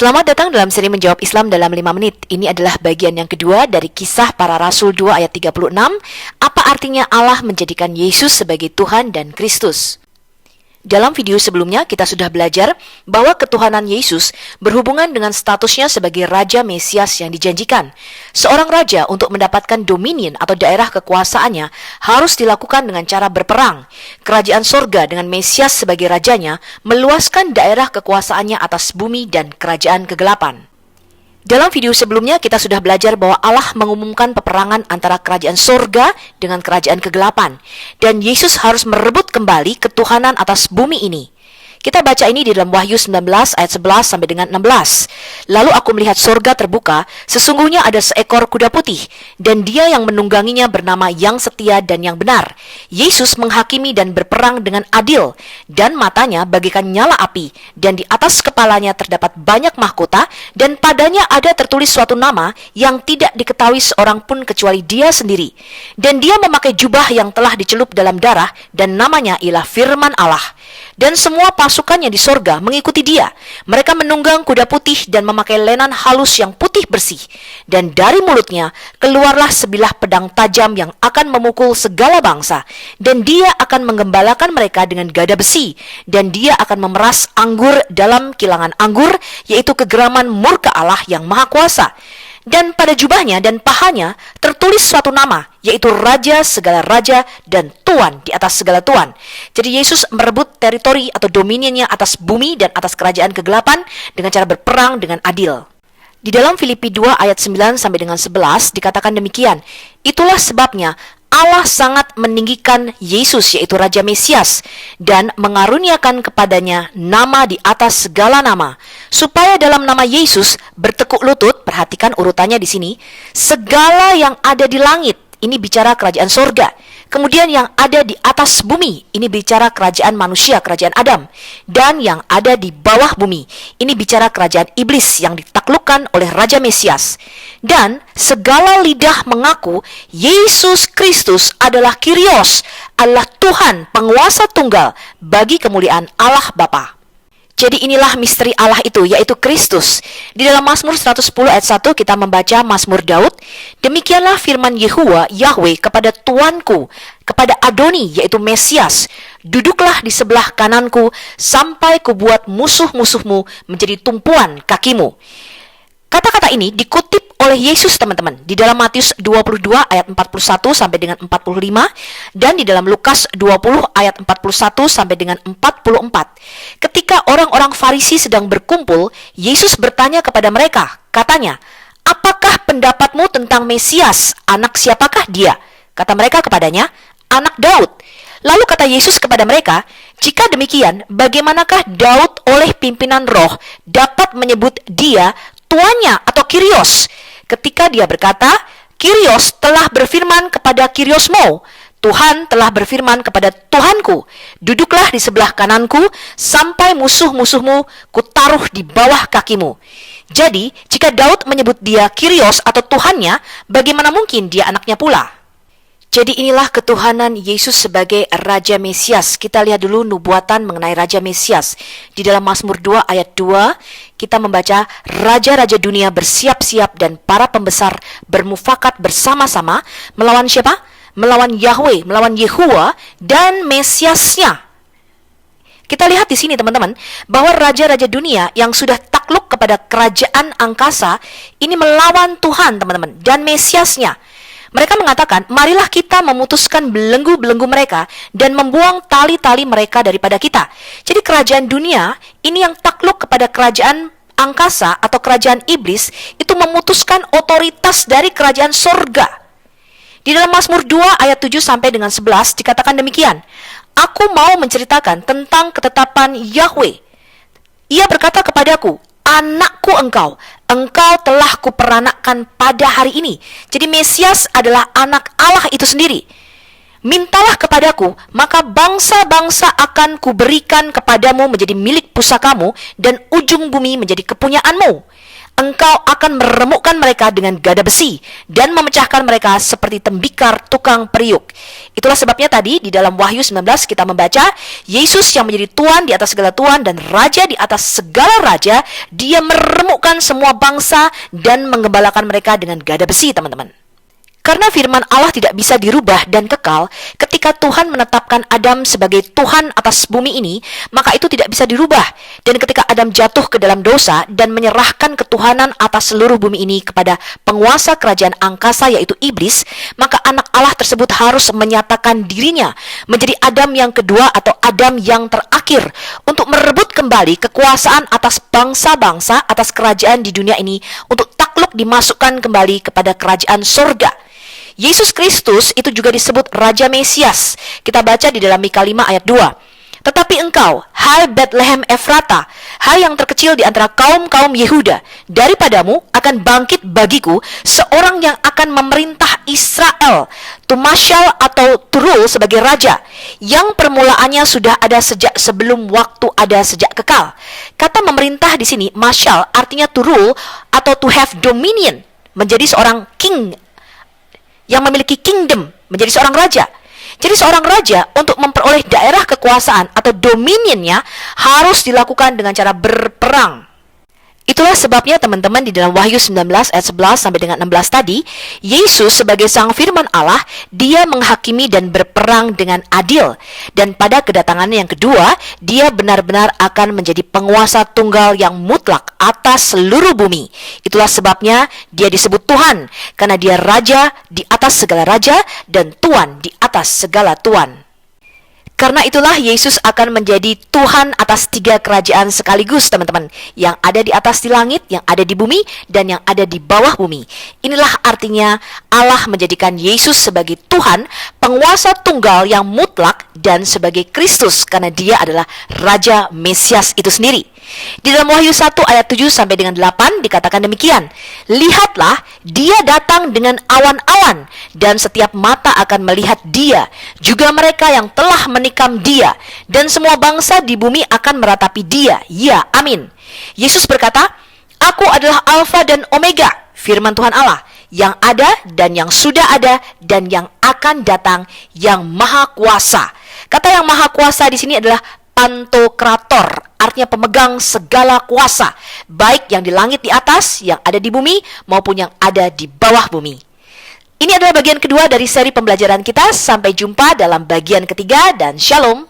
Selamat datang dalam seri Menjawab Islam dalam 5 menit. Ini adalah bagian yang kedua dari Kisah Para Rasul 2 ayat 36. Apa artinya Allah menjadikan Yesus sebagai Tuhan dan Kristus? Dalam video sebelumnya kita sudah belajar bahwa ketuhanan Yesus berhubungan dengan statusnya sebagai Raja Mesias yang dijanjikan. Seorang raja untuk mendapatkan dominion atau daerah kekuasaannya harus dilakukan dengan cara berperang. Kerajaan sorga dengan Mesias sebagai rajanya meluaskan daerah kekuasaannya atas bumi dan kerajaan kegelapan. Dalam video sebelumnya kita sudah belajar bahwa Allah mengumumkan peperangan antara kerajaan sorga dengan kerajaan kegelapan. Dan Yesus harus merebut kembali ketuhanan atas bumi ini. Kita baca ini di dalam Wahyu 19 ayat 11 sampai dengan 16. Lalu aku melihat sorga terbuka, sesungguhnya ada seekor kuda putih, dan dia yang menungganginya bernama Yang Setia dan Yang Benar. Yesus menghakimi dan berperang dengan adil, dan matanya bagaikan nyala api, dan di atas kepalanya terdapat banyak mahkota, dan padanya ada tertulis suatu nama yang tidak diketahui seorang pun kecuali dia sendiri. Dan dia memakai jubah yang telah dicelup dalam darah, dan namanya ialah Firman Allah. Dan semua pasukannya di sorga mengikuti dia. Mereka menunggang kuda putih dan memakai lenan halus yang putih bersih. Dan dari mulutnya keluarlah sebilah pedang tajam yang akan memukul segala bangsa. Dan dia akan menggembalakan mereka dengan gada besi. Dan dia akan memeras anggur dalam kilangan anggur, yaitu kegeraman murka Allah yang maha kuasa. Dan pada jubahnya dan pahanya tertulis suatu nama, yaitu Raja segala raja dan Tuan di atas segala tuan. Jadi Yesus merebut teritori atau dominionnya atas bumi dan atas kerajaan kegelapan dengan cara berperang dengan adil. Di dalam Filipi 2 ayat 9 sampai dengan 11 dikatakan demikian, itulah sebabnya Allah sangat meninggikan Yesus, yaitu Raja Mesias, dan mengaruniakan kepadanya nama di atas segala nama, supaya dalam nama Yesus bertekuk lutut, perhatikan urutannya di sini, segala yang ada di langit, ini bicara kerajaan sorga. Kemudian yang ada di atas bumi, ini bicara kerajaan manusia, kerajaan Adam. Dan yang ada di bawah bumi, ini bicara kerajaan iblis yang ditaklukkan oleh Raja Mesias. Dan segala lidah mengaku Yesus Kristus adalah Kyrios, adalah Tuhan, penguasa tunggal bagi kemuliaan Allah Bapa. Jadi inilah misteri Allah itu, yaitu Kristus. Di dalam Mazmur 110 ayat 1 kita membaca Mazmur Daud, demikianlah firman Yahweh kepada Tuanku, kepada Adoni, yaitu Mesias, duduklah di sebelah kananku sampai kubuat musuh-musuhmu menjadi tumpuan kakimu. Kata-kata ini dikutip oleh Yesus, teman-teman, di dalam Matius 22 ayat 41 sampai dengan 45 dan di dalam Lukas 20 ayat 41 sampai dengan 44. Ketika orang-orang Farisi sedang berkumpul, Yesus bertanya kepada mereka, katanya, "Apakah pendapatmu tentang Mesias? Anak siapakah dia?" Kata mereka kepadanya, "Anak Daud." Lalu kata Yesus kepada mereka, "Jika demikian, bagaimanakah Daud oleh pimpinan roh dapat menyebut dia tuannya atau Kyrios, ketika dia berkata, Kyrios telah berfirman kepada Kyriosmo, Tuhan telah berfirman kepada Tuhanku, duduklah di sebelah kananku sampai musuh-musuhmu kutaruh di bawah kakimu." Jadi, jika Daud menyebut dia Kyrios atau Tuhannya, bagaimana mungkin dia anaknya pula? Jadi inilah ketuhanan Yesus sebagai Raja Mesias. Kita lihat dulu nubuatan mengenai Raja Mesias. Di dalam Mazmur 2 ayat 2, kita membaca, raja-raja dunia bersiap-siap dan para pembesar bermufakat bersama-sama melawan siapa? Melawan Yahweh, melawan Yehuwa dan Mesiasnya. Kita lihat di sini, teman-teman, bahwa raja-raja dunia yang sudah takluk kepada kerajaan angkasa ini melawan Tuhan, teman-teman, dan Mesiasnya. Mereka mengatakan, marilah kita memutuskan belenggu-belenggu mereka dan membuang tali-tali mereka daripada kita. Jadi kerajaan dunia ini yang takluk kepada kerajaan angkasa atau kerajaan iblis itu memutuskan otoritas dari kerajaan sorga. Di dalam Mazmur 2 ayat 7 sampai dengan 11 dikatakan demikian, "Aku mau menceritakan tentang ketetapan Yahweh. Ia berkata kepadaku, anakku engkau telah kuperanakkan pada hari ini." Jadi Mesias adalah anak Allah itu sendiri. "Mintalah kepadaku, maka bangsa-bangsa akan kuberikan kepadamu menjadi milik pusakamu dan ujung bumi menjadi kepunyaanmu. Engkau akan meremukkan mereka dengan gada besi dan memecahkan mereka seperti tembikar tukang periuk. Itulah sebabnya tadi di dalam Wahyu 19 kita membaca, Yesus yang menjadi Tuhan di atas segala Tuhan dan Raja di atas segala Raja, dia meremukkan semua bangsa dan menggembalakan mereka dengan gada besi, teman-teman. Karena firman Allah tidak bisa dirubah dan kekal, ketika Tuhan menetapkan Adam sebagai Tuhan atas bumi ini, maka itu tidak bisa dirubah. Dan ketika Adam jatuh ke dalam dosa dan menyerahkan ketuhanan atas seluruh bumi ini kepada penguasa kerajaan angkasa yaitu iblis, maka anak Allah tersebut harus menyatakan dirinya menjadi Adam yang kedua atau Adam yang terakhir untuk merebut kembali kekuasaan atas bangsa-bangsa, atas kerajaan di dunia ini, untuk takluk dimasukkan kembali kepada kerajaan sorga. Yesus Kristus itu juga disebut Raja Mesias. Kita baca di dalam Mika 5 ayat 2. Tetapi engkau, hai Bethlehem Efrata, hai yang terkecil di antara kaum-kaum Yehuda, daripadamu akan bangkit bagiku seorang yang akan memerintah Israel, Tumashal atau Turul sebagai raja, yang permulaannya sudah ada sejak sebelum waktu ada sejak kekal. Kata memerintah di sini, Mashal, artinya Turul atau to have dominion, menjadi seorang king, yang memiliki kingdom, menjadi seorang raja. Jadi seorang raja untuk memperoleh daerah kekuasaan atau dominionnya harus dilakukan dengan cara berperang. Itulah sebabnya teman-teman di dalam Wahyu 19 ayat 11 sampai dengan 16 tadi, Yesus sebagai sang firman Allah, dia menghakimi dan berperang dengan adil. Dan pada kedatangannya yang kedua, dia benar-benar akan menjadi penguasa tunggal yang mutlak atas seluruh bumi. Itulah sebabnya dia disebut Tuhan, karena dia raja di atas segala raja dan Tuhan di atas segala tuan. Karena itulah Yesus akan menjadi Tuhan atas 3 kerajaan sekaligus, teman-teman. Yang ada di atas di langit, yang ada di bumi, dan yang ada di bawah bumi. Inilah artinya Allah menjadikan Yesus sebagai Tuhan, penguasa tunggal yang mutlak, dan sebagai Kristus, karena dia adalah Raja Mesias itu sendiri. Di dalam Wahyu 1 ayat 7 sampai dengan 8 dikatakan demikian. Lihatlah, dia datang dengan awan-awan, dan setiap mata akan melihat dia, juga mereka yang telah menikam dia, dan semua bangsa di bumi akan meratapi dia. Ya, amin. Yesus berkata, Aku adalah Alfa dan Omega, firman Tuhan Allah, yang ada dan yang sudah ada dan yang akan datang, yang maha kuasa. Kata yang maha kuasa di sini adalah Pantokrator, artinya pemegang segala kuasa, baik yang di langit di atas, yang ada di bumi, maupun yang ada di bawah bumi. Ini adalah bagian kedua dari seri pembelajaran kita. Sampai jumpa dalam bagian ketiga dan shalom.